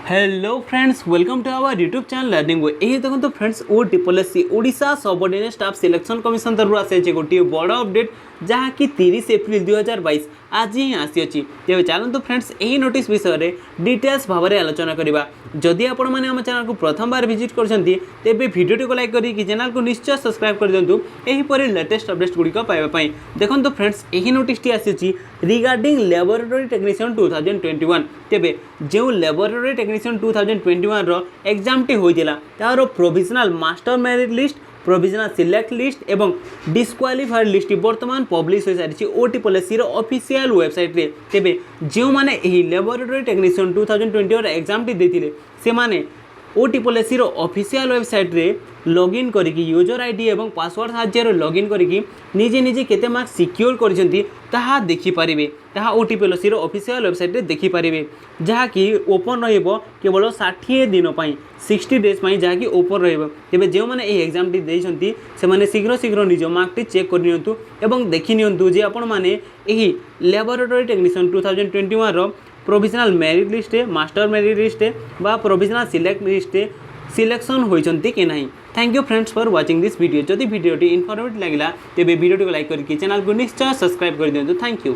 Hello friends, welcome to our YouTube channel learning way. यही देखो friends OTPSC Odisha subordinate staff selection commission तरफ आसी गोटे बड़ अपडेट जहाँकि 30 एप्रिल 2022 आज ही आसी तेज चलते फ्रेंड्स यही नोटिस विषय में डिटेल्स भाव में आलोचना करवा। जदि आपण मैंने आम चैनल को प्रथम बार विजिट करते तेज भिडियो को लाइक करी चैनल को निश्चय सब्सक्राइब कर दिंतु यहीपर लेटेस्ट अपडेट्स गुड़िक पाइबापी। देखो फ्रेंड्स यही नोटिस आसी रिगार्डिंग लैबोरेटरी टेक्नीशियन 2021 तेबे जो लैबोरेटरी टेक्नीशियन 2021 रो एग्जाम टी होइतिला तारो provisional master merit list provisional select list एवं डिस्क्वालिफाइड लिस्ट वर्तमान पब्लिश हो सारी ओटीपीएससी रो ऑफिशियल वेबसाइट रे। तेबे जो माने एही लैबोरेटरी टेक्नीशियन 2021 एग्जाम टी देथिले से माने ओटीपीएससी रो ऑफिशियल वेबसाइट रे लॉगिन करिकी यूजर आईडी एवं पासवर्ड साहाय्य लॉगिन करिकी निजे निजे केते मार्क सिक्योर करिसेंती ताहा देखि पारिबे। ताहा ओटीपीएससी रो ऑफिशियल वेबसाइट रे देखि पारिबे जहाँकि ओपन रहिबो केवल 60 दिन पई 60 डेज पई जहाँकि ओपन रहिबो। तेबे जो माने ए एग्जाम टी देइछंती से माने शीघ्र शीघ्र निज मार्क टी चेक कर नियंतु एवं देखि नियंतु जे आपण माने एही लैबोरेटरी टेक्नीशियन 2021 रो provisional merit list master merit list बा प्रोविजनल सिलेक्ट लिस्ट सिलेक्शन होइछंती कि नहीं। Thank you friends for watching this video. जदि वीडियो इनफॉर्मेटिव लगिला तेबे वीडियो को लाइक करके चैनल को निश्चय सब्सक्राइब कर दियंतु। Thank you.